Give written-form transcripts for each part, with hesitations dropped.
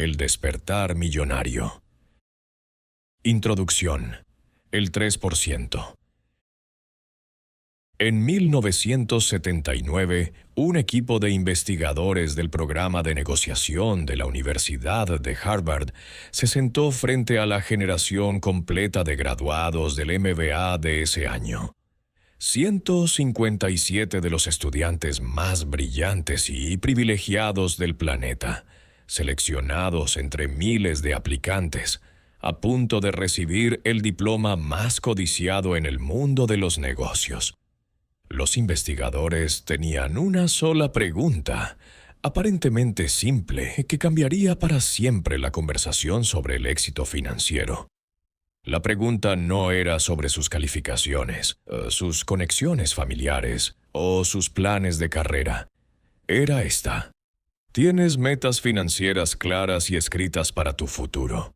El despertar millonario. Introducción. El 3%. En 1979, un equipo de investigadores del programa de negociación de la Universidad de Harvard se sentó frente a la generación completa de graduados del MBA de ese año. 157 de los estudiantes más brillantes y privilegiados del planeta, seleccionados entre miles de aplicantes, a punto de recibir el diploma más codiciado en el mundo de los negocios. Los investigadores tenían una sola pregunta, aparentemente simple, que cambiaría para siempre la conversación sobre el éxito financiero. La pregunta no era sobre sus calificaciones, sus conexiones familiares o sus planes de carrera. Era esta: ¿tienes metas financieras claras y escritas para tu futuro?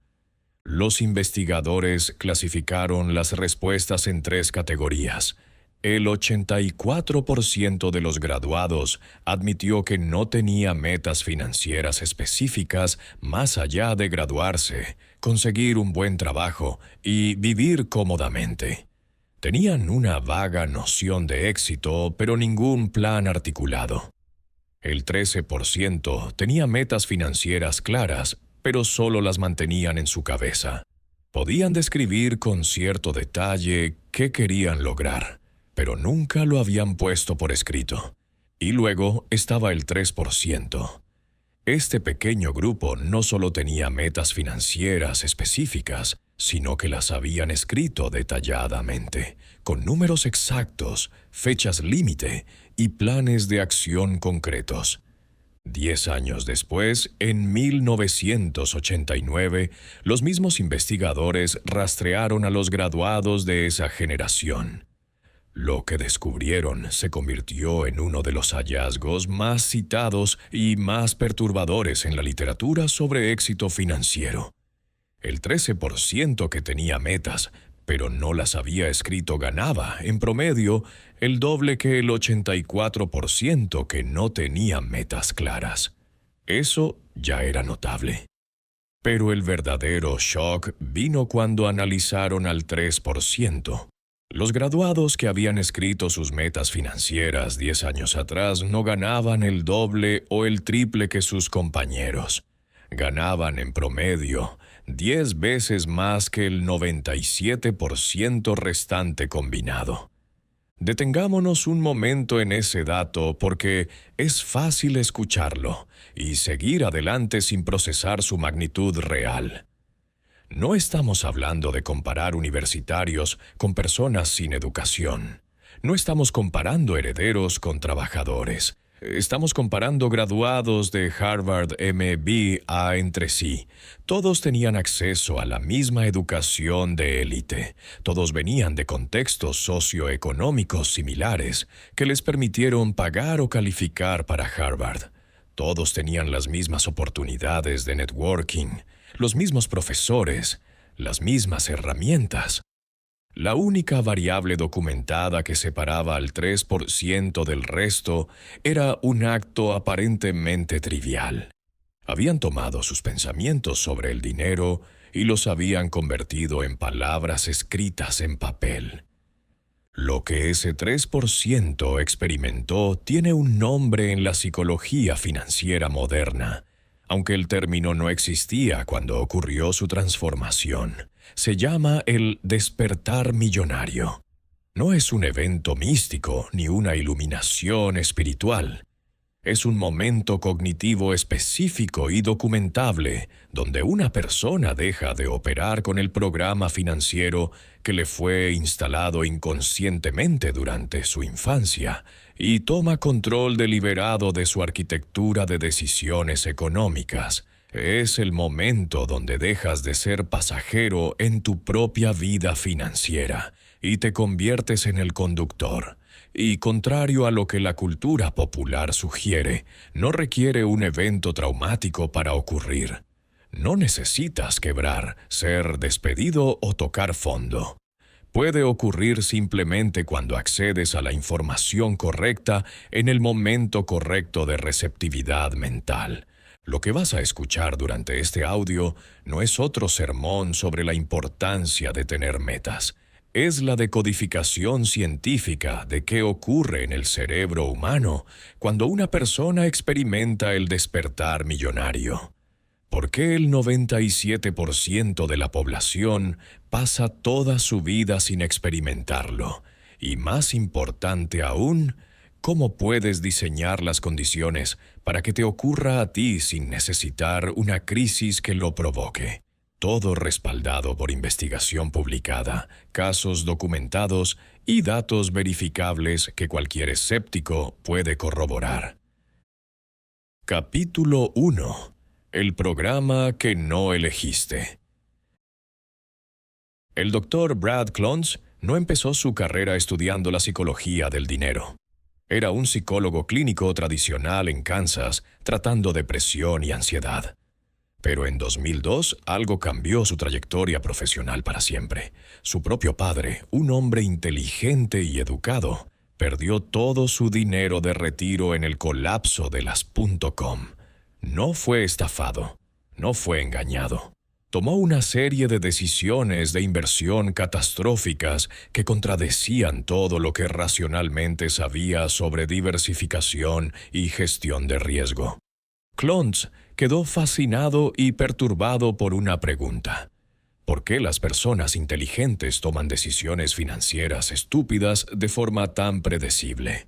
Los investigadores clasificaron las respuestas en 3 categorías. El 84% de los graduados admitió que no tenía metas financieras específicas más allá de graduarse, conseguir un buen trabajo y vivir cómodamente. Tenían una vaga noción de éxito, pero ningún plan articulado. El 13% tenía metas financieras claras, pero solo las mantenían en su cabeza. Podían describir con cierto detalle qué querían lograr, pero nunca lo habían puesto por escrito. Y luego estaba el 3%. Este pequeño grupo no solo tenía metas financieras específicas, sino que las habían escrito detalladamente, con números exactos, fechas límite y planes de acción concretos. 10 años después, en 1989, los mismos investigadores rastrearon a los graduados de esa generación. Lo que descubrieron se convirtió en uno de los hallazgos más citados y más perturbadores en la literatura sobre éxito financiero. El 13% que tenía metas, pero no las había escrito, ganaba, en promedio, el doble que el 84% que no tenía metas claras. Eso ya era notable. Pero el verdadero shock vino cuando analizaron al 3%. Los graduados que habían escrito sus metas financieras 10 años atrás no ganaban el doble o el triple que sus compañeros. Ganaban en promedio 10 veces más que el 97% restante combinado. Detengámonos un momento en ese dato porque es fácil escucharlo y seguir adelante sin procesar su magnitud real. No estamos hablando de comparar universitarios con personas sin educación. No estamos comparando herederos con trabajadores. Estamos comparando graduados de Harvard MBA entre sí. Todos tenían acceso a la misma educación de élite. Todos venían de contextos socioeconómicos similares que les permitieron pagar o calificar para Harvard. Todos tenían las mismas oportunidades de networking, los mismos profesores, las mismas herramientas. La única variable documentada que separaba al 3% del resto era un acto aparentemente trivial. Habían tomado sus pensamientos sobre el dinero y los habían convertido en palabras escritas en papel. Lo que ese 3% experimentó tiene un nombre en la psicología financiera moderna. Aunque el término no existía cuando ocurrió su transformación, se llama el despertar millonario. No es un evento místico ni una iluminación espiritual. Es un momento cognitivo específico y documentable donde una persona deja de operar con el programa financiero que le fue instalado inconscientemente durante su infancia y toma control deliberado de su arquitectura de decisiones económicas. Es el momento donde dejas de ser pasajero en tu propia vida financiera y te conviertes en el conductor. Y contrario a lo que la cultura popular sugiere, no requiere un evento traumático para ocurrir. No necesitas quebrar, ser despedido o tocar fondo. Puede ocurrir simplemente cuando accedes a la información correcta en el momento correcto de receptividad mental. Lo que vas a escuchar durante este audio no es otro sermón sobre la importancia de tener metas. Es la decodificación científica de qué ocurre en el cerebro humano cuando una persona experimenta el despertar millonario. ¿Por qué el 97% de la población pasa toda su vida sin experimentarlo? Y más importante aún, ¿cómo puedes diseñar las condiciones para que te ocurra a ti sin necesitar una crisis que lo provoque? Todo respaldado por investigación publicada, casos documentados y datos verificables que cualquier escéptico puede corroborar. Capítulo 1. El programa que no elegiste. El Dr. Brad Klontz no empezó su carrera estudiando la psicología del dinero. Era un psicólogo clínico tradicional en Kansas, tratando depresión y ansiedad. Pero en 2002 algo cambió su trayectoria profesional para siempre. Su propio padre, un hombre inteligente y educado, perdió todo su dinero de retiro en el colapso de las .com. No fue estafado, no fue engañado. Tomó una serie de decisiones de inversión catastróficas que contradecían todo lo que racionalmente sabía sobre diversificación y gestión de riesgo. Klontz quedó fascinado y perturbado por una pregunta. ¿Por qué las personas inteligentes toman decisiones financieras estúpidas de forma tan predecible?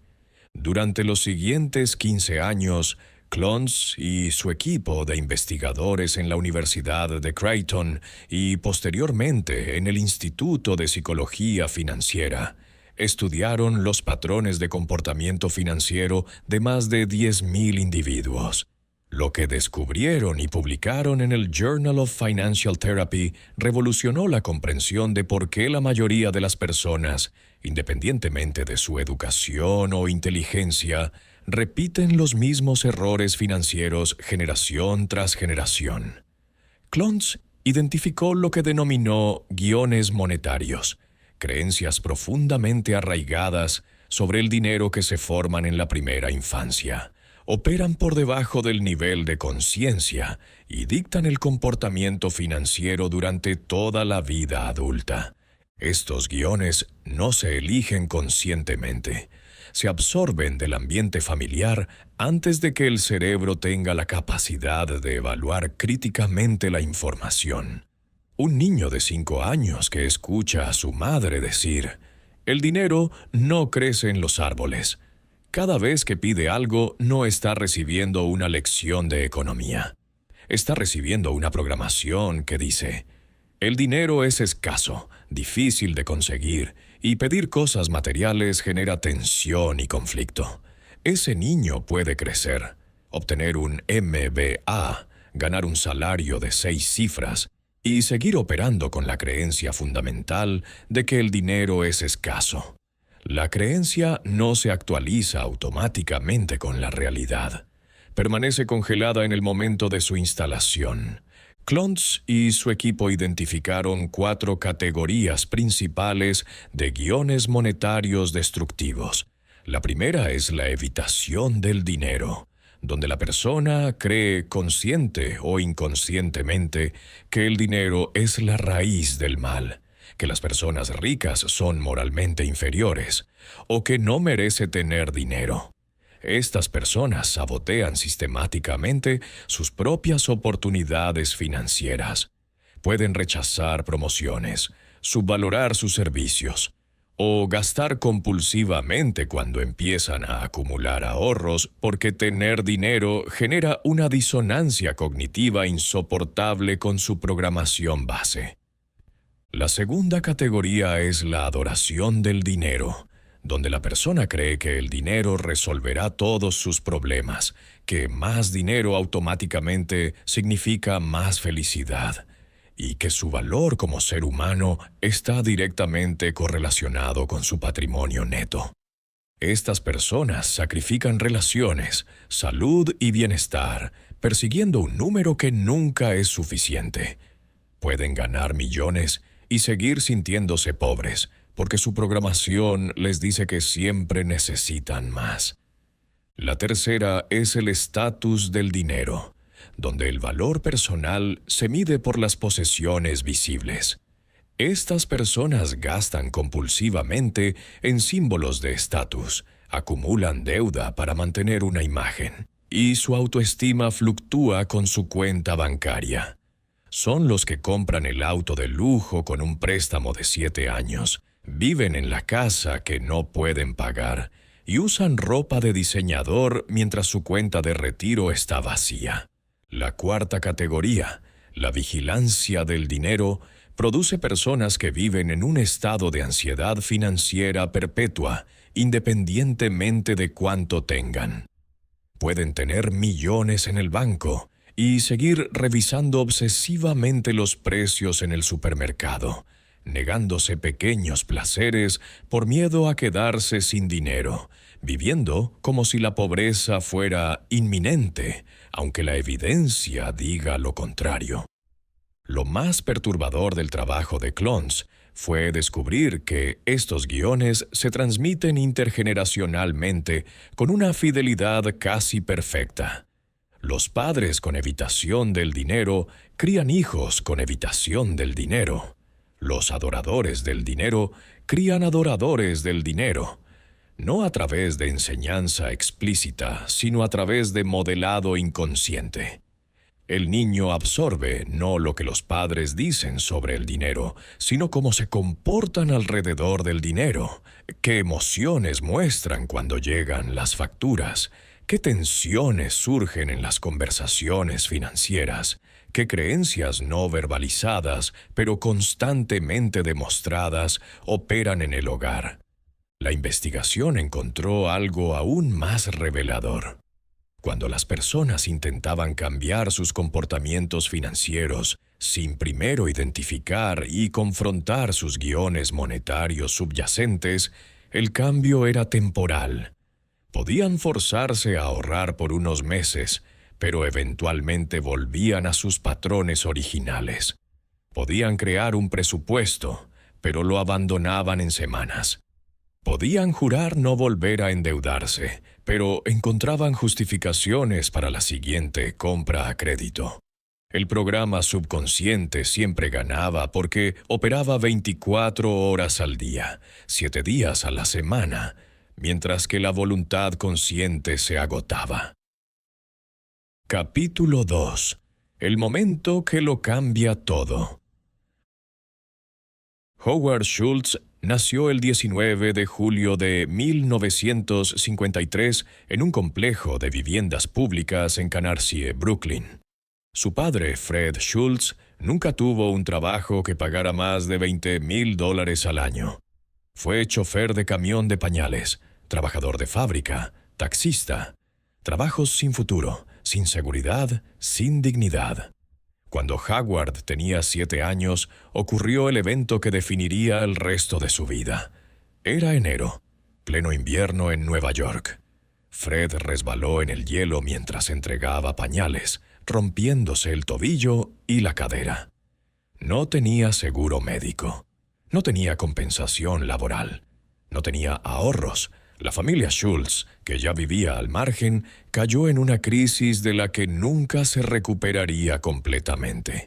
Durante los siguientes 15 años, Klontz y su equipo de investigadores en la Universidad de Creighton y posteriormente en el Instituto de Psicología Financiera estudiaron los patrones de comportamiento financiero de más de 10,000 individuos. Lo que descubrieron y publicaron en el Journal of Financial Therapy revolucionó la comprensión de por qué la mayoría de las personas, independientemente de su educación o inteligencia, repiten los mismos errores financieros generación tras generación. Klontz identificó lo que denominó guiones monetarios, creencias profundamente arraigadas sobre el dinero que se forman en la primera infancia. Operan por debajo del nivel de conciencia y dictan el comportamiento financiero durante toda la vida adulta. Estos guiones no se eligen conscientemente. Se absorben del ambiente familiar antes de que el cerebro tenga la capacidad de evaluar críticamente la información. Un niño de 5 años que escucha a su madre decir: «El dinero no crece en los árboles». Cada vez que pide algo, no está recibiendo una lección de economía. Está recibiendo una programación que dice: «El dinero es escaso, difícil de conseguir, y pedir cosas materiales genera tensión y conflicto». Ese niño puede crecer, obtener un MBA, ganar un salario de 6 cifras y seguir operando con la creencia fundamental de que el dinero es escaso. La creencia no se actualiza automáticamente con la realidad. Permanece congelada en el momento de su instalación. Klontz y su equipo identificaron 4 categorías principales de guiones monetarios destructivos. La primera es la evitación del dinero, donde la persona cree consciente o inconscientemente que el dinero es la raíz del mal, que las personas ricas son moralmente inferiores o que no merece tener dinero. Estas personas sabotean sistemáticamente sus propias oportunidades financieras. Pueden rechazar promociones, subvalorar sus servicios o gastar compulsivamente cuando empiezan a acumular ahorros porque tener dinero genera una disonancia cognitiva insoportable con su programación base. La segunda categoría es la adoración del dinero, donde la persona cree que el dinero resolverá todos sus problemas, que más dinero automáticamente significa más felicidad, y que su valor como ser humano está directamente correlacionado con su patrimonio neto. Estas personas sacrifican relaciones, salud y bienestar, persiguiendo un número que nunca es suficiente. Pueden ganar millones y seguir sintiéndose pobres, porque su programación les dice que siempre necesitan más. La tercera es el estatus del dinero, donde el valor personal se mide por las posesiones visibles. Estas personas gastan compulsivamente en símbolos de estatus, acumulan deuda para mantener una imagen, y su autoestima fluctúa con su cuenta bancaria. Son los que compran el auto de lujo con un préstamo de 7 años, viven en la casa que no pueden pagar y usan ropa de diseñador mientras su cuenta de retiro está vacía. La cuarta categoría, la vigilancia del dinero, produce personas que viven en un estado de ansiedad financiera perpetua, independientemente de cuánto tengan. Pueden tener millones en el banco y seguir revisando obsesivamente los precios en el supermercado, negándose pequeños placeres por miedo a quedarse sin dinero, viviendo como si la pobreza fuera inminente, aunque la evidencia diga lo contrario. Lo más perturbador del trabajo de Clones fue descubrir que estos guiones se transmiten intergeneracionalmente con una fidelidad casi perfecta. Los padres con evitación del dinero crían hijos con evitación del dinero. Los adoradores del dinero crían adoradores del dinero, no a través de enseñanza explícita, sino a través de modelado inconsciente. El niño absorbe no lo que los padres dicen sobre el dinero, sino cómo se comportan alrededor del dinero, qué emociones muestran cuando llegan las facturas, qué tensiones surgen en las conversaciones financieras, qué creencias no verbalizadas, pero constantemente demostradas, operan en el hogar. La investigación encontró algo aún más revelador. Cuando las personas intentaban cambiar sus comportamientos financieros sin primero identificar y confrontar sus guiones monetarios subyacentes, el cambio era temporal. Podían forzarse a ahorrar por unos meses, pero eventualmente volvían a sus patrones originales. Podían crear un presupuesto, pero lo abandonaban en semanas. Podían jurar no volver a endeudarse, pero encontraban justificaciones para la siguiente compra a crédito. El programa subconsciente siempre ganaba porque operaba 24 horas al día, 7 días a la semana, mientras que la voluntad consciente se agotaba. Capítulo 2. El momento que lo cambia todo. Howard Schultz nació el 19 de julio de 1953 en un complejo de viviendas públicas en Canarsie, Brooklyn. Su padre, Fred Schultz, nunca tuvo un trabajo que pagara más de $20,000 al año. Fue chofer de camión de pañales, trabajador de fábrica, taxista. Trabajos sin futuro, sin seguridad, sin dignidad. Cuando Howard tenía 7 años, ocurrió el evento que definiría el resto de su vida. Era enero, pleno invierno en Nueva York. Fred resbaló en el hielo mientras entregaba pañales, rompiéndose el tobillo y la cadera. No tenía seguro médico. No tenía compensación laboral. No tenía ahorros. La familia Schultz, que ya vivía al margen, cayó en una crisis de la que nunca se recuperaría completamente.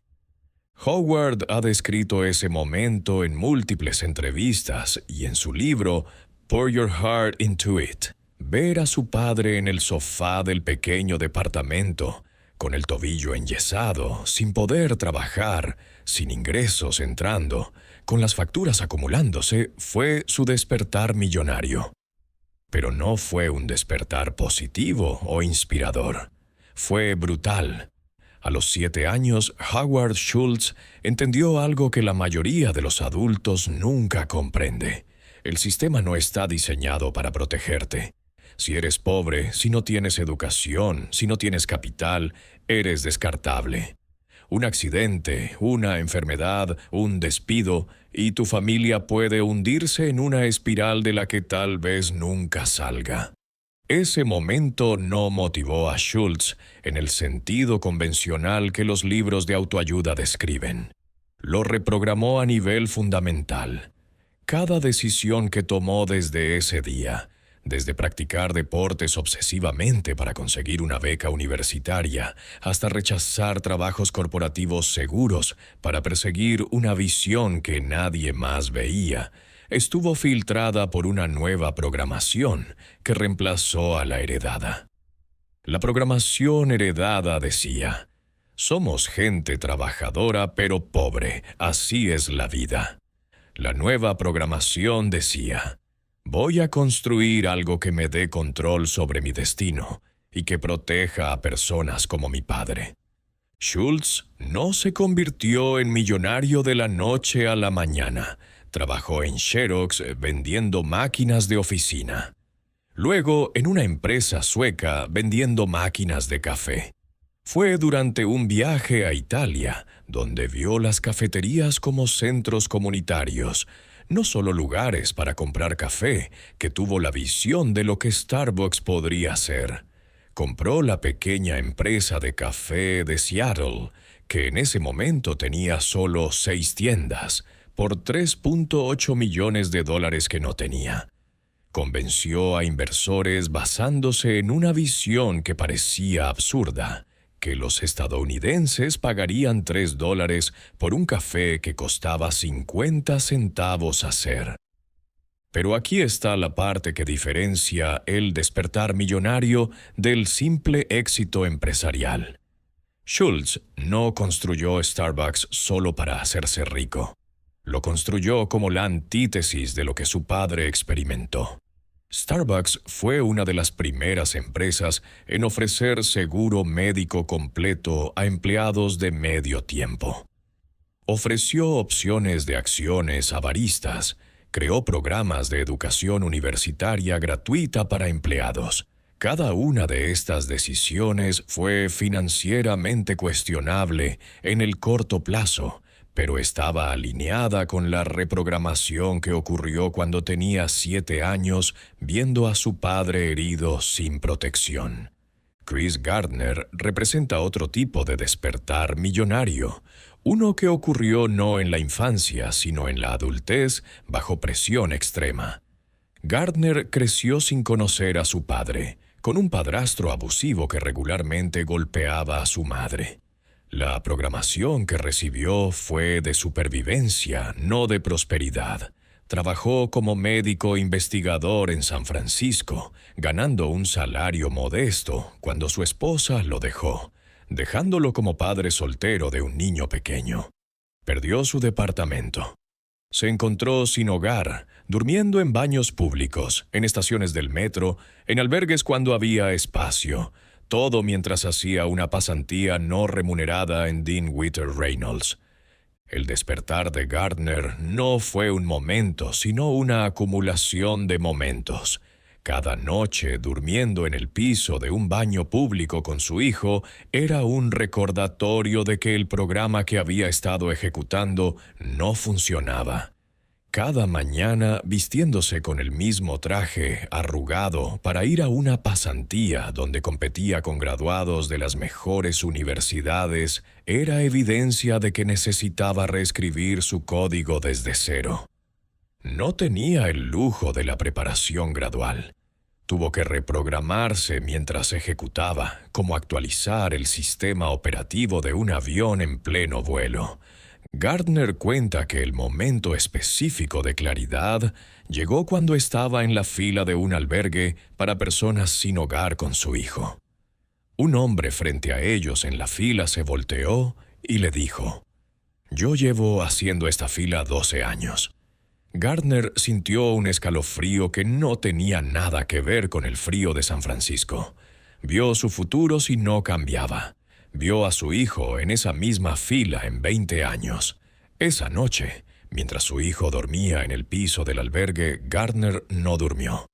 Howard ha descrito ese momento en múltiples entrevistas y en su libro Pour Your Heart Into It. Ver a su padre en el sofá del pequeño departamento, con el tobillo enyesado, sin poder trabajar, sin ingresos entrando, con las facturas acumulándose, fue su despertar millonario. Pero no fue un despertar positivo o inspirador. Fue brutal. A los 7 años, Howard Schultz entendió algo que la mayoría de los adultos nunca comprende. El sistema no está diseñado para protegerte. Si eres pobre, si no tienes educación, si no tienes capital, eres descartable. Un accidente, una enfermedad, un despido, y tu familia puede hundirse en una espiral de la que tal vez nunca salga. Ese momento no motivó a Schultz en el sentido convencional que los libros de autoayuda describen. Lo reprogramó a nivel fundamental. Cada decisión que tomó desde ese día, Desde practicar deportes obsesivamente para conseguir una beca universitaria, hasta rechazar trabajos corporativos seguros para perseguir una visión que nadie más veía, estuvo filtrada por una nueva programación que reemplazó a la heredada. La programación heredada decía: somos gente trabajadora pero pobre, así es la vida. La nueva programación decía: voy a construir algo que me dé control sobre mi destino y que proteja a personas como mi padre. Schultz no se convirtió en millonario de la noche a la mañana. Trabajó en Xerox vendiendo máquinas de oficina. Luego en una empresa sueca vendiendo máquinas de café. Fue durante un viaje a Italia donde vio las cafeterías como centros comunitarios, no solo lugares para comprar café, que tuvo la visión de lo que Starbucks podría ser. Compró la pequeña empresa de café de Seattle, que en ese momento tenía solo 6 tiendas, por $3.8 millones que no tenía. Convenció a inversores basándose en una visión que parecía absurda, que los estadounidenses pagarían $3 por un café que costaba 50 centavos hacer. Pero aquí está la parte que diferencia el despertar millonario del simple éxito empresarial. Schultz no construyó Starbucks solo para hacerse rico. Lo construyó como la antítesis de lo que su padre experimentó. Starbucks fue una de las primeras empresas en ofrecer seguro médico completo a empleados de medio tiempo. Ofreció opciones de acciones a baristas, creó programas de educación universitaria gratuita para empleados. Cada una de estas decisiones fue financieramente cuestionable en el corto plazo, pero estaba alineada con la reprogramación que ocurrió cuando tenía 7 años viendo a su padre herido sin protección. Chris Gardner representa otro tipo de despertar millonario, uno que ocurrió no en la infancia, sino en la adultez, bajo presión extrema. Gardner creció sin conocer a su padre, con un padrastro abusivo que regularmente golpeaba a su madre. La programación que recibió fue de supervivencia, no de prosperidad. Trabajó como médico investigador en San Francisco, ganando un salario modesto cuando su esposa lo dejó, dejándolo como padre soltero de un niño pequeño. Perdió su departamento. Se encontró sin hogar, durmiendo en baños públicos, en estaciones del metro, en albergues cuando había espacio, todo mientras hacía una pasantía no remunerada en Dinwiddie Reynolds. El despertar de Gardner no fue un momento, sino una acumulación de momentos. Cada noche, durmiendo en el piso de un baño público con su hijo, era un recordatorio de que el programa que había estado ejecutando no funcionaba. Cada mañana, vistiéndose con el mismo traje arrugado para ir a una pasantía donde competía con graduados de las mejores universidades, era evidencia de que necesitaba reescribir su código desde cero. No tenía el lujo de la preparación gradual. Tuvo que reprogramarse mientras ejecutaba, como actualizar el sistema operativo de un avión en pleno vuelo. Gardner cuenta que el momento específico de claridad llegó cuando estaba en la fila de un albergue para personas sin hogar con su hijo. Un hombre frente a ellos en la fila se volteó y le dijo: «Yo llevo haciendo esta fila 12 años». Gardner sintió un escalofrío que no tenía nada que ver con el frío de San Francisco. Vio su futuro si no cambiaba. Vio a su hijo en esa misma fila en 20 años. Esa noche, mientras su hijo dormía en el piso del albergue, Gardner no durmió.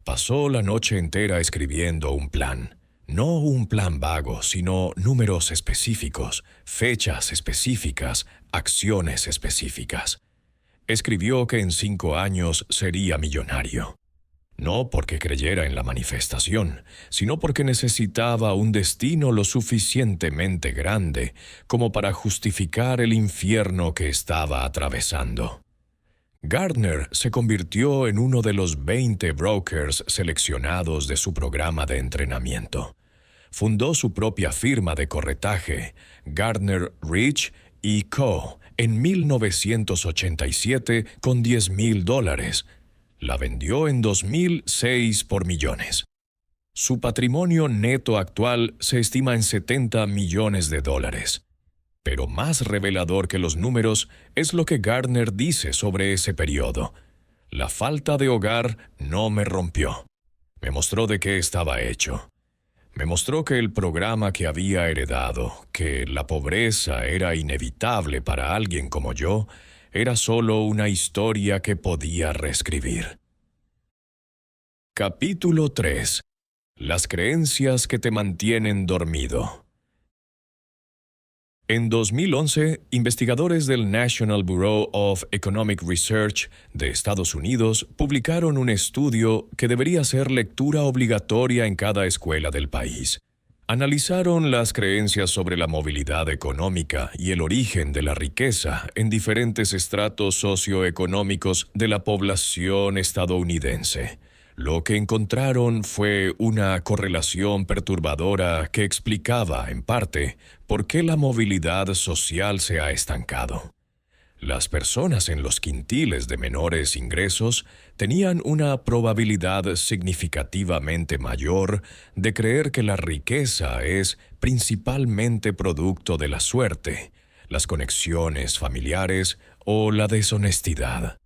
Pasó la noche entera escribiendo un plan. No un plan vago, sino números específicos, fechas específicas, acciones específicas. Escribió que en 5 años sería millonario. No porque creyera en la manifestación, sino porque necesitaba un destino lo suficientemente grande como para justificar el infierno que estaba atravesando. Gardner se convirtió en uno de los 20 brokers seleccionados de su programa de entrenamiento. Fundó su propia firma de corretaje, Gardner Rich Co., en 1987 con $10,000. La vendió en 2006 por millones. Su patrimonio neto actual se estima en $70 millones. Pero más revelador que los números es lo que Gardner dice sobre ese periodo. La falta de hogar no me rompió. Me mostró de qué estaba hecho. Me mostró que el programa que había heredado, que la pobreza era inevitable para alguien como yo, era solo una historia que podía reescribir. Capítulo 3. Las creencias que te mantienen dormido. En 2011, investigadores del National Bureau of Economic Research de Estados Unidos publicaron un estudio que debería ser lectura obligatoria en cada escuela del país. Analizaron las creencias sobre la movilidad económica y el origen de la riqueza en diferentes estratos socioeconómicos de la población estadounidense. Lo que encontraron fue una correlación perturbadora que explicaba, en parte, por qué la movilidad social se ha estancado. Las personas en los quintiles de menores ingresos tenían una probabilidad significativamente mayor de creer que la riqueza es principalmente producto de la suerte, las conexiones familiares o la deshonestidad.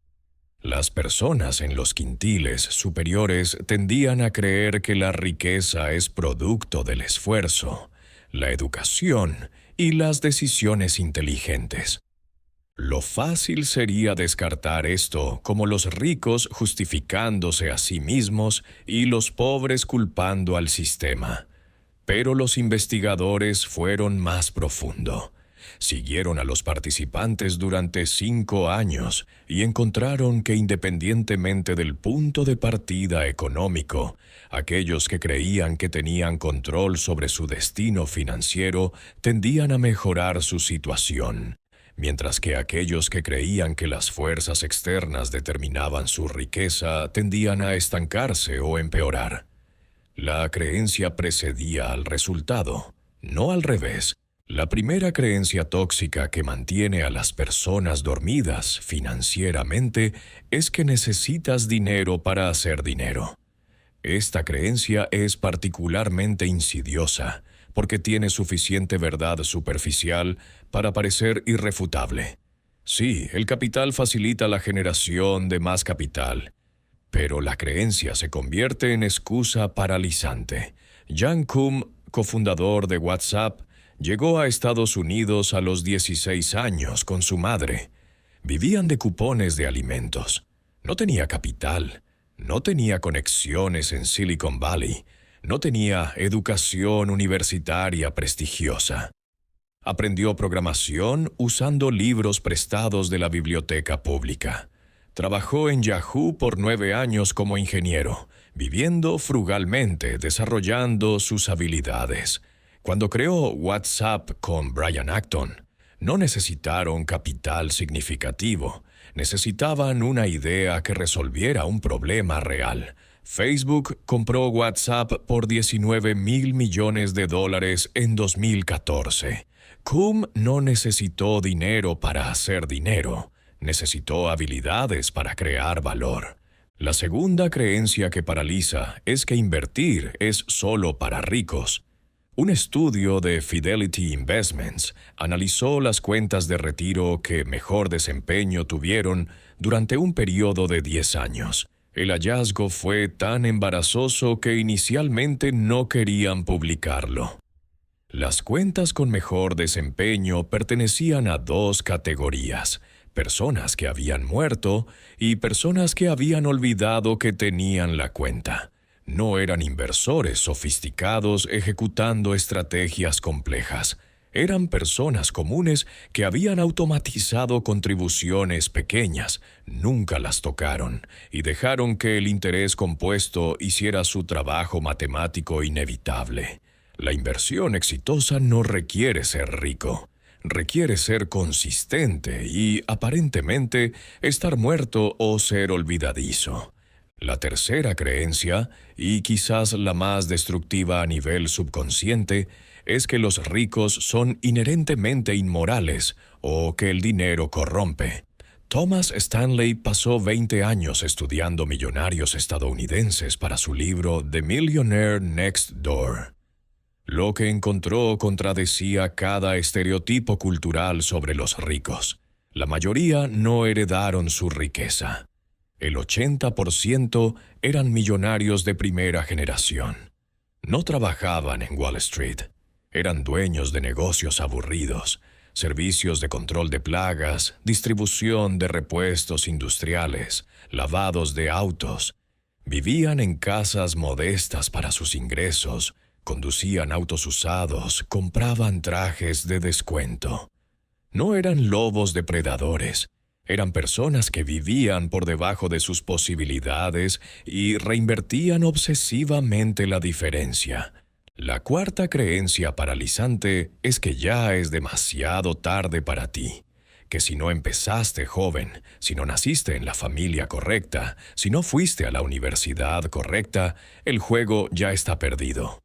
Las personas en los quintiles superiores tendían a creer que la riqueza es producto del esfuerzo, la educación y las decisiones inteligentes. Lo fácil sería descartar esto como los ricos justificándose a sí mismos y los pobres culpando al sistema. Pero los investigadores fueron más profundo. Siguieron a los participantes durante 5 años y encontraron que independientemente del punto de partida económico, aquellos que creían que tenían control sobre su destino financiero tendían a mejorar su situación, mientras que aquellos que creían que las fuerzas externas determinaban su riqueza tendían a estancarse o empeorar. La creencia precedía al resultado, no al revés. La primera creencia tóxica que mantiene a las personas dormidas financieramente es que necesitas dinero para hacer dinero. Esta creencia es particularmente insidiosa porque tiene suficiente verdad superficial para parecer irrefutable. Sí, el capital facilita la generación de más capital, pero la creencia se convierte en excusa paralizante. Jan Koum, cofundador de WhatsApp, llegó a Estados Unidos a los 16 años con su madre. Vivían de cupones de alimentos. No tenía capital, no tenía conexiones en Silicon Valley, no tenía educación universitaria prestigiosa. Aprendió programación usando libros prestados de la biblioteca pública. Trabajó en Yahoo por 9 años como ingeniero, viviendo frugalmente, desarrollando sus habilidades. Cuando creó WhatsApp con Brian Acton, no necesitaron capital significativo, necesitaban una idea que resolviera un problema real. Facebook compró WhatsApp por $19,000 millones en 2014. Koum no necesitó dinero para hacer dinero, necesitó habilidades para crear valor. La segunda creencia que paraliza es que invertir es solo para ricos. Un estudio de Fidelity Investments analizó las cuentas de retiro que mejor desempeño tuvieron durante un periodo de 10 años. El hallazgo fue tan embarazoso que inicialmente no querían publicarlo. Las cuentas con mejor desempeño pertenecían a 2 categorías: personas que habían muerto y personas que habían olvidado que tenían la cuenta. No eran inversores sofisticados ejecutando estrategias complejas. Eran personas comunes que habían automatizado contribuciones pequeñas, nunca las tocaron, y dejaron que el interés compuesto hiciera su trabajo matemático inevitable. La inversión exitosa no requiere ser rico. requiere ser consistente y, aparentemente, estar muerto o ser olvidadizo. La tercera creencia, y quizás la más destructiva a nivel subconsciente, es que los ricos son inherentemente inmorales o que el dinero corrompe. Thomas Stanley pasó 20 años estudiando millonarios estadounidenses para su libro The Millionaire Next Door. Lo que encontró contradecía cada estereotipo cultural sobre los ricos. La mayoría no heredaron su riqueza. El 80% eran millonarios de primera generación. No trabajaban en Wall Street. Eran dueños de negocios aburridos, servicios de control de plagas, distribución de repuestos industriales, lavados de autos. Vivían en casas modestas para sus ingresos, conducían autos usados, compraban trajes de descuento. No eran lobos depredadores. Eran personas que vivían por debajo de sus posibilidades y reinvertían obsesivamente la diferencia. La cuarta creencia paralizante es que ya es demasiado tarde para ti, que si no empezaste joven, si no naciste en la familia correcta, si no fuiste a la universidad correcta, el juego ya está perdido.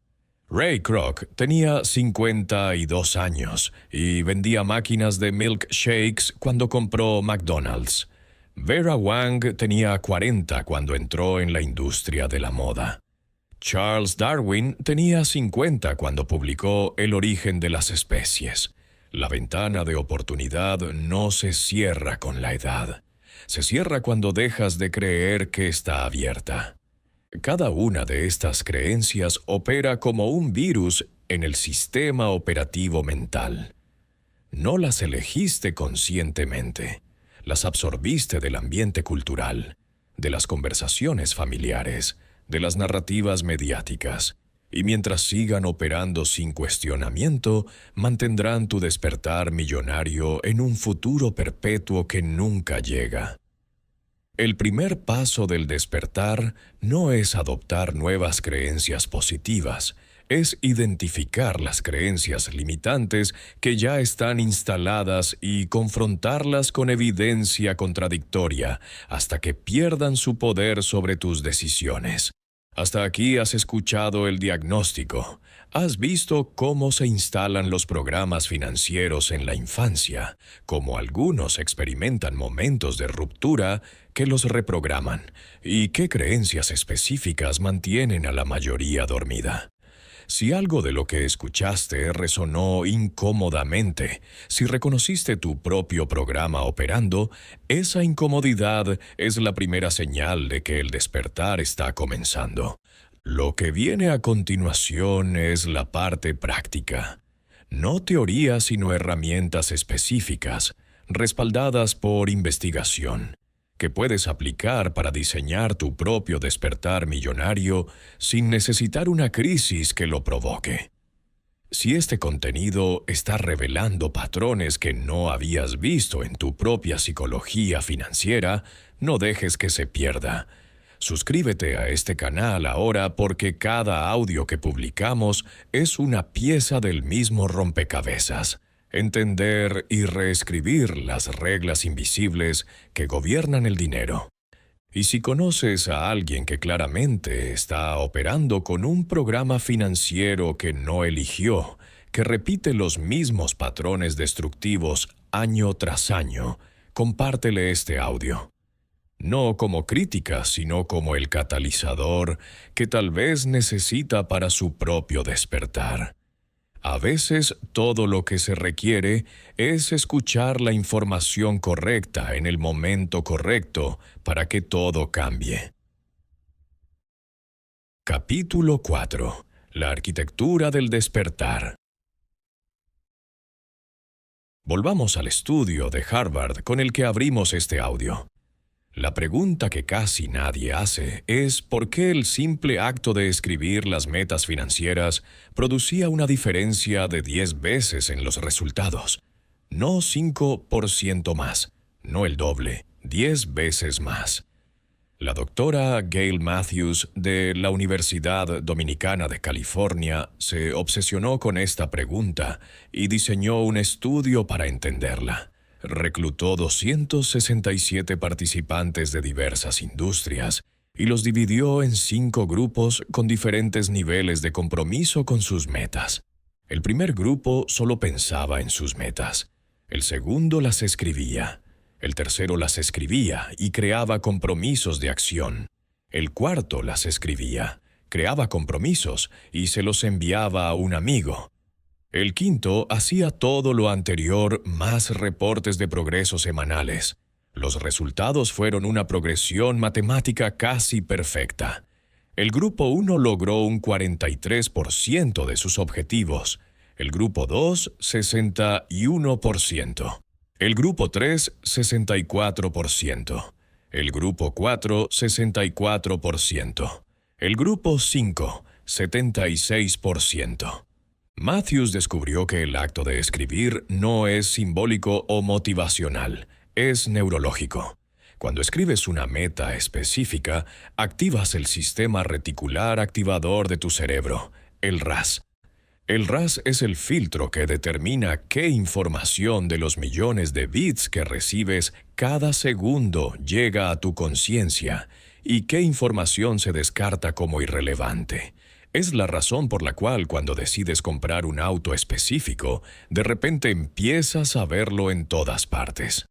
Ray Kroc tenía 52 años y vendía máquinas de milkshakes cuando compró McDonald's. Vera Wang tenía 40 cuando entró en la industria de la moda. Charles Darwin tenía 50 cuando publicó El origen de las especies. La ventana de oportunidad no se cierra con la edad. Se cierra cuando dejas de creer que está abierta. Cada una de estas creencias opera como un virus en el sistema operativo mental. No las elegiste conscientemente. Las absorbiste del ambiente cultural, de las conversaciones familiares, de las narrativas mediáticas. Y mientras sigan operando sin cuestionamiento, mantendrán tu despertar millonario en un futuro perpetuo que nunca llega. El primer paso del despertar no es adoptar nuevas creencias positivas, es identificar las creencias limitantes que ya están instaladas y confrontarlas con evidencia contradictoria hasta que pierdan su poder sobre tus decisiones. Hasta aquí has escuchado el diagnóstico. Has visto cómo se instalan los programas financieros en la infancia, cómo algunos experimentan momentos de ruptura que los reprograman y qué creencias específicas mantienen a la mayoría dormida. Si algo de lo que escuchaste resonó incómodamente, si reconociste tu propio programa operando, esa incomodidad es la primera señal de que el despertar está comenzando. Lo que viene a continuación es la parte práctica. No teorías sino herramientas específicas, respaldadas por investigación, que puedes aplicar para diseñar tu propio despertar millonario sin necesitar una crisis que lo provoque. Si este contenido está revelando patrones que no habías visto en tu propia psicología financiera, no dejes que se pierda. Suscríbete a este canal ahora porque cada audio que publicamos es una pieza del mismo rompecabezas. Entender y reescribir las reglas invisibles que gobiernan el dinero. Y si conoces a alguien que claramente está operando con un programa financiero que no eligió, que repite los mismos patrones destructivos año tras año, compártele este audio. No como crítica, sino como el catalizador que tal vez necesita para su propio despertar. A veces todo lo que se requiere es escuchar la información correcta en el momento correcto para que todo cambie. Capítulo 4. La arquitectura del despertar. Volvamos al estudio de Harvard con el que abrimos este audio. La pregunta que casi nadie hace es ¿por qué el simple acto de escribir las metas financieras producía una diferencia de 10 veces en los resultados? No 5% más, no el doble, 10 veces más. La doctora Gail Matthews de la Universidad Dominicana de California se obsesionó con esta pregunta y diseñó un estudio para entenderla. Reclutó 267 participantes de diversas industrias y los dividió en 5 grupos con diferentes niveles de compromiso con sus metas. El primer grupo solo pensaba en sus metas. El segundo las escribía. El tercero las escribía y creaba compromisos de acción. El cuarto las escribía, creaba compromisos y se los enviaba a un amigo. El quinto hacía todo lo anterior más reportes de progreso semanales. Los resultados fueron una progresión matemática casi perfecta. El grupo 1 logró un 43% de sus objetivos. El grupo 2, 61%. El grupo 3, 64%. El grupo 4, 64%. El grupo 5, 76%. Matthews descubrió que el acto de escribir no es simbólico o motivacional, es neurológico. Cuando escribes una meta específica, activas el sistema reticular activador de tu cerebro, el RAS. El RAS es el filtro que determina qué información de los millones de bits que recibes cada segundo llega a tu conciencia y qué información se descarta como irrelevante. Es la razón por la cual cuando decides comprar un auto específico, de repente empiezas a verlo en todas partes.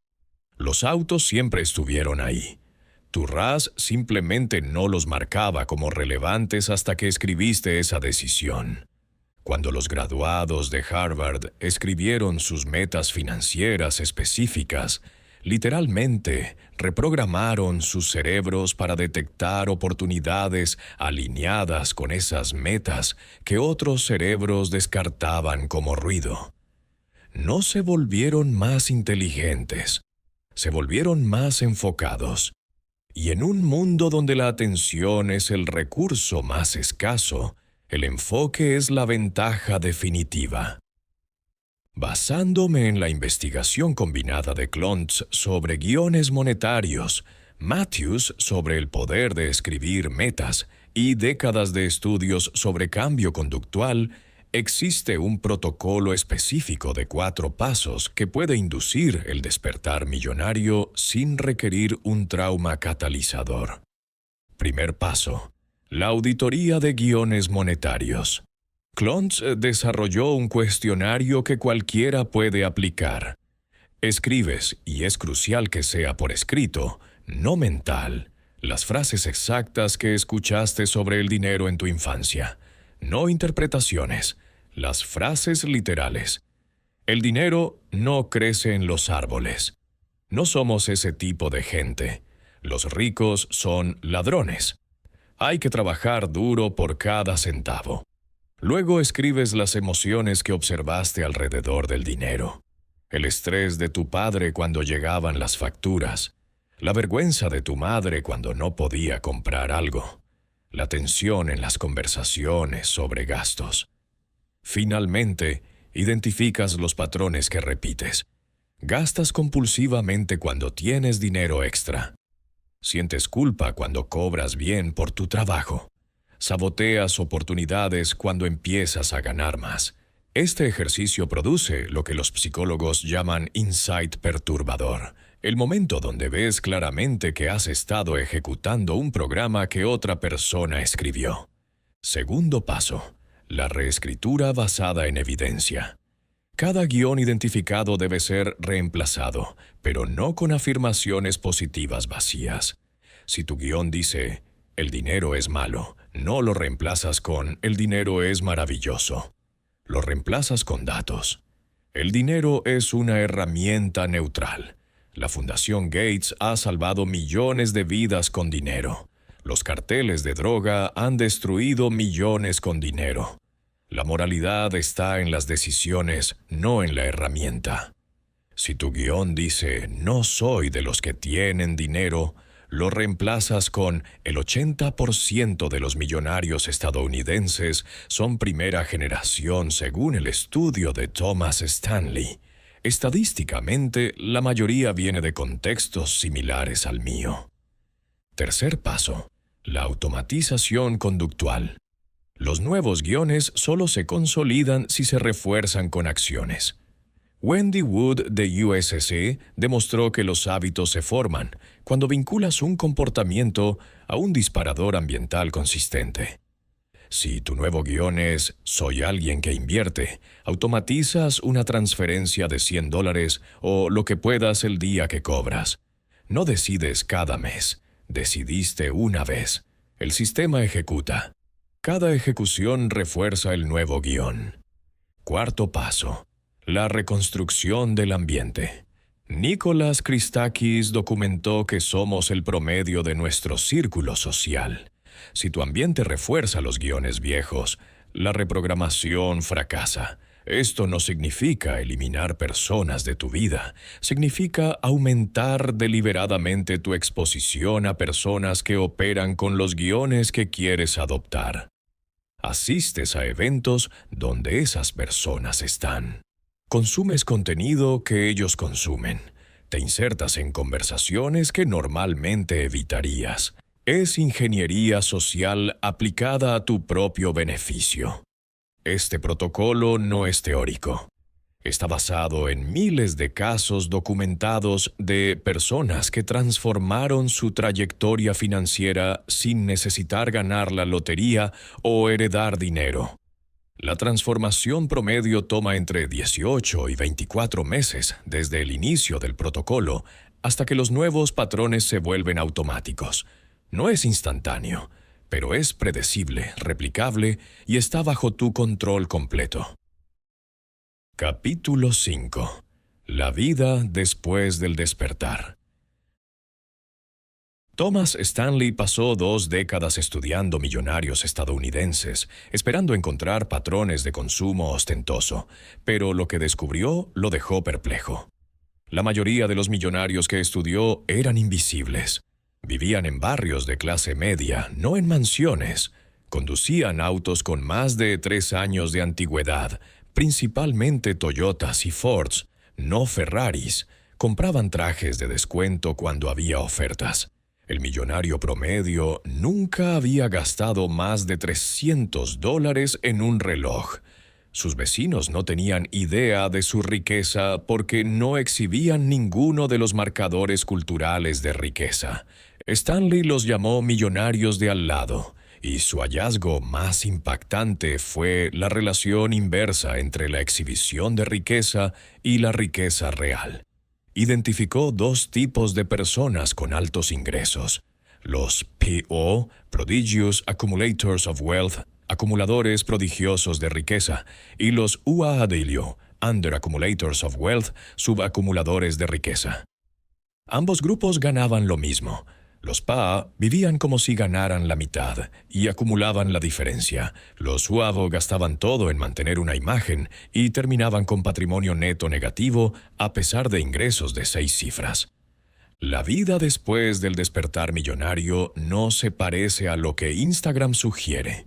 Los autos siempre estuvieron ahí. Tu RAS simplemente no los marcaba como relevantes hasta que escribiste esa decisión. Cuando los graduados de Harvard escribieron sus metas financieras específicas, literalmente reprogramaron sus cerebros para detectar oportunidades alineadas con esas metas que otros cerebros descartaban como ruido. No se volvieron más inteligentes, se volvieron más enfocados. Y en un mundo donde la atención es el recurso más escaso, el enfoque es la ventaja definitiva. Basándome en la investigación combinada de Klontz sobre guiones monetarios, Matthews sobre el poder de escribir metas y décadas de estudios sobre cambio conductual, existe un protocolo específico de 4 pasos que puede inducir el despertar millonario sin requerir un trauma catalizador. Primer paso: la auditoría de guiones monetarios. Klontz desarrolló un cuestionario que cualquiera puede aplicar. Escribes, y es crucial que sea por escrito, no mental, las frases exactas que escuchaste sobre el dinero en tu infancia. No interpretaciones, las frases literales. El dinero no crece en los árboles. No somos ese tipo de gente. Los ricos son ladrones. Hay que trabajar duro por cada centavo. Luego escribes las emociones que observaste alrededor del dinero. El estrés de tu padre cuando llegaban las facturas. La vergüenza de tu madre cuando no podía comprar algo. La tensión en las conversaciones sobre gastos. Finalmente, identificas los patrones que repites. Gastas compulsivamente cuando tienes dinero extra. Sientes culpa cuando cobras bien por tu trabajo. Saboteas oportunidades cuando empiezas a ganar más. Este ejercicio produce lo que los psicólogos llaman insight perturbador, el momento donde ves claramente que has estado ejecutando un programa que otra persona escribió. Segundo paso: la reescritura basada en evidencia. Cada guión identificado debe ser reemplazado, pero no con afirmaciones positivas vacías. Si tu guión dice, el dinero es malo, no lo reemplazas con, el dinero es maravilloso. Lo reemplazas con datos. El dinero es una herramienta neutral. La Fundación Gates ha salvado millones de vidas con dinero. Los carteles de droga han destruido millones con dinero. La moralidad está en las decisiones, no en la herramienta. Si tu guión dice, no soy de los que tienen dinero, lo reemplazas con, el 80% de los millonarios estadounidenses son primera generación según el estudio de Thomas Stanley. Estadísticamente, la mayoría viene de contextos similares al mío. Tercer paso: la automatización conductual. Los nuevos guiones solo se consolidan si se refuerzan con acciones. Wendy Wood de USC demostró que los hábitos se forman cuando vinculas un comportamiento a un disparador ambiental consistente. Si tu nuevo guión es «Soy alguien que invierte», automatizas una transferencia de $100 o lo que puedas el día que cobras. No decides cada mes, decidiste una vez. El sistema ejecuta. Cada ejecución refuerza el nuevo guión. Cuarto paso: la reconstrucción del ambiente. Nicholas Christakis documentó que somos el promedio de nuestro círculo social. Si tu ambiente refuerza los guiones viejos, la reprogramación fracasa. Esto no significa eliminar personas de tu vida, significa aumentar deliberadamente tu exposición a personas que operan con los guiones que quieres adoptar. Asistes a eventos donde esas personas están. Consumes contenido que ellos consumen. Te insertas en conversaciones que normalmente evitarías. Es ingeniería social aplicada a tu propio beneficio. Este protocolo no es teórico. Está basado en miles de casos documentados de personas que transformaron su trayectoria financiera sin necesitar ganar la lotería o heredar dinero. La transformación promedio toma entre 18 y 24 meses desde el inicio del protocolo hasta que los nuevos patrones se vuelven automáticos. No es instantáneo, pero es predecible, replicable y está bajo tu control completo. Capítulo 5. La vida después del despertar. Thomas Stanley pasó 2 décadas estudiando millonarios estadounidenses, esperando encontrar patrones de consumo ostentoso, pero lo que descubrió lo dejó perplejo. La mayoría de los millonarios que estudió eran invisibles. Vivían en barrios de clase media, no en mansiones. Conducían autos con más de 3 años de antigüedad, principalmente Toyotas y Fords, no Ferraris. Compraban trajes de descuento cuando había ofertas. El millonario promedio nunca había gastado más de $300 en un reloj. Sus vecinos no tenían idea de su riqueza porque no exhibían ninguno de los marcadores culturales de riqueza. Stanley los llamó millonarios de al lado, y su hallazgo más impactante fue la relación inversa entre la exhibición de riqueza y la riqueza real. Identificó 2 tipos de personas con altos ingresos: los PO, Prodigious Accumulators of Wealth, acumuladores prodigiosos de riqueza, y los UAAW, Under Accumulators of Wealth, subacumuladores de riqueza. Ambos grupos ganaban lo mismo. Los PA vivían como si ganaran la mitad y acumulaban la diferencia. Los UAVO gastaban todo en mantener una imagen y terminaban con patrimonio neto negativo a pesar de ingresos de 6 cifras. La vida después del despertar millonario no se parece a lo que Instagram sugiere.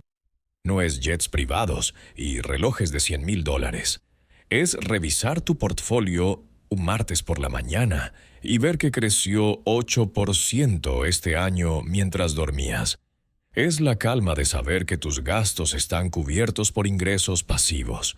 No es jets privados y relojes de $100,000. Es revisar tu portfolio un martes por la mañana y ver que creció 8% este año mientras dormías. Es la calma de saber que tus gastos están cubiertos por ingresos pasivos.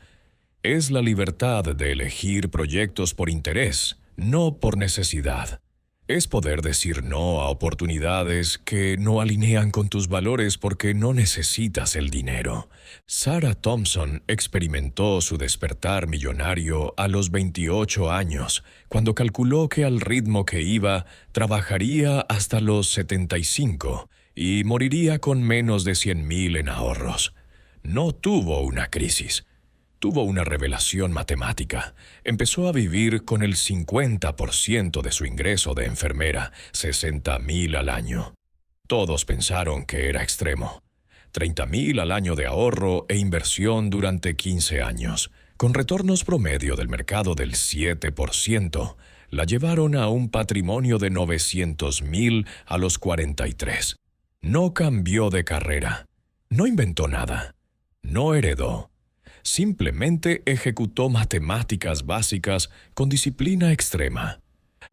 Es la libertad de elegir proyectos por interés, no por necesidad. Es poder decir no a oportunidades que no alinean con tus valores porque no necesitas el dinero. Sarah Thompson experimentó su despertar millonario a los 28 años, cuando calculó que al ritmo que iba, trabajaría hasta los 75 y moriría con menos de 100,000 en ahorros. No tuvo una crisis. Tuvo una revelación matemática. Empezó a vivir con el 50% de su ingreso de enfermera, 60,000 al año. Todos pensaron que era extremo. 30,000 al año de ahorro e inversión durante 15 años, con retornos promedio del mercado del 7%, la llevaron a un patrimonio de 900,000 a los 43. No cambió de carrera. No inventó nada. No heredó. Simplemente ejecutó matemáticas básicas con disciplina extrema.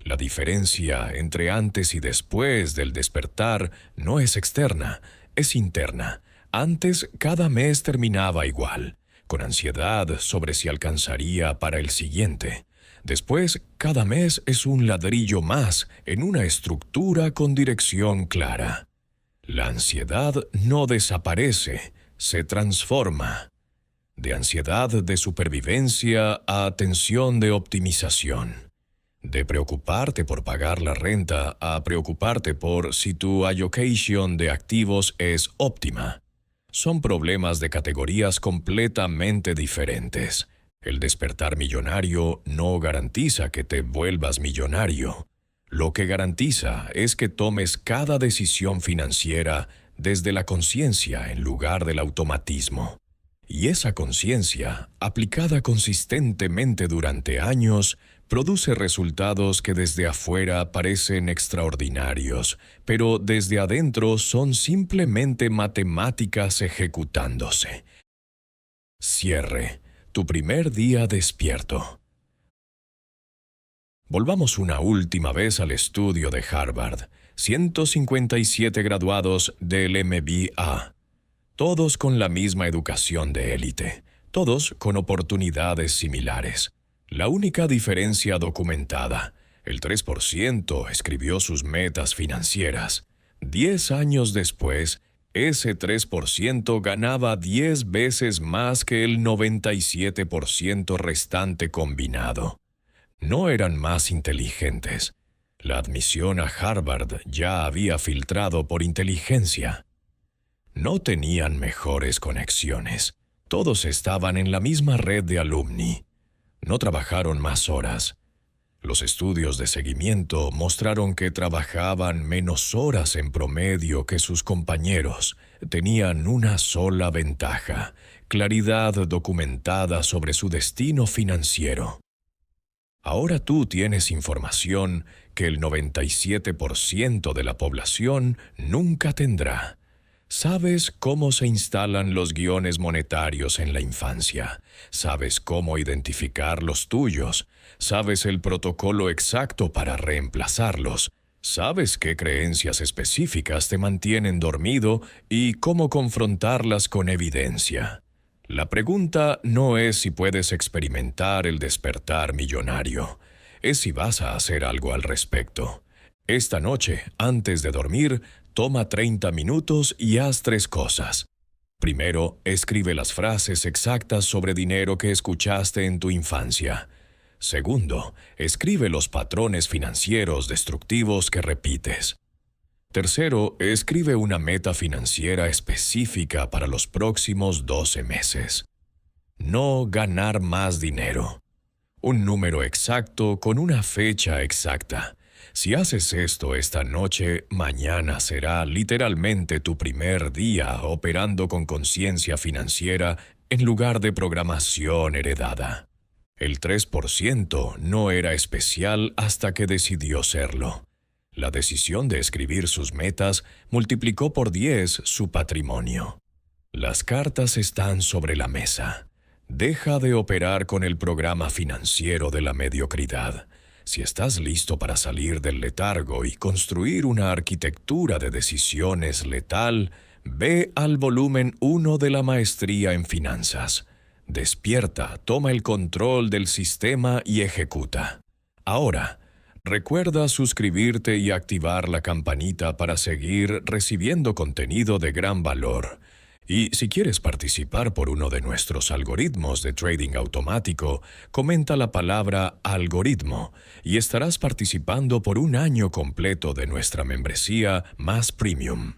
La diferencia entre antes y después del despertar no es externa, es interna. Antes, cada mes terminaba igual, con ansiedad sobre si alcanzaría para el siguiente. Después, cada mes es un ladrillo más en una estructura con dirección clara. La ansiedad no desaparece, se transforma. De ansiedad de supervivencia a tensión de optimización. De preocuparte por pagar la renta a preocuparte por si tu allocation de activos es óptima. Son problemas de categorías completamente diferentes. El despertar millonario no garantiza que te vuelvas millonario. Lo que garantiza es que tomes cada decisión financiera desde la conciencia en lugar del automatismo. Y esa conciencia, aplicada consistentemente durante años, produce resultados que desde afuera parecen extraordinarios, pero desde adentro son simplemente matemáticas ejecutándose. Cierre. Tu primer día despierto. Volvamos una última vez al estudio de Harvard. 157 graduados del MBA. Todos con la misma educación de élite. Todos con oportunidades similares. La única diferencia documentada. El 3% escribió sus metas financieras. 10 años después, ese 3% ganaba 10 veces más que el 97% restante combinado. No eran más inteligentes. La admisión a Harvard ya había filtrado por inteligencia. No tenían mejores conexiones. Todos estaban en la misma red de alumni. No trabajaron más horas. Los estudios de seguimiento mostraron que trabajaban menos horas en promedio que sus compañeros. Tenían una sola ventaja: claridad documentada sobre su destino financiero. Ahora tú tienes información que el 97% de la población nunca tendrá. Sabes cómo se instalan los guiones monetarios en la infancia. Sabes cómo identificar los tuyos. Sabes el protocolo exacto para reemplazarlos. Sabes qué creencias específicas te mantienen dormido y cómo confrontarlas con evidencia. La pregunta no es si puedes experimentar el despertar millonario. Es si vas a hacer algo al respecto. Esta noche, antes de dormir, toma 30 minutos y haz 3 cosas. Primero, escribe las frases exactas sobre dinero que escuchaste en tu infancia. Segundo, escribe los patrones financieros destructivos que repites. Tercero, escribe una meta financiera específica para los próximos 12 meses. No ganar más dinero. Un número exacto con una fecha exacta. Si haces esto esta noche, mañana será literalmente tu primer día operando con conciencia financiera en lugar de programación heredada. El 3% no era especial hasta que decidió serlo. La decisión de escribir sus metas multiplicó por 10 su patrimonio. Las cartas están sobre la mesa. Deja de operar con el programa financiero de la mediocridad. Si estás listo para salir del letargo y construir una arquitectura de decisiones letal, ve al volumen 1 de la maestría en finanzas. Despierta, toma el control del sistema y ejecuta. Ahora, recuerda suscribirte y activar la campanita para seguir recibiendo contenido de gran valor. Y si quieres participar por uno de nuestros algoritmos de trading automático, comenta la palabra algoritmo y estarás participando por un año completo de nuestra membresía más premium.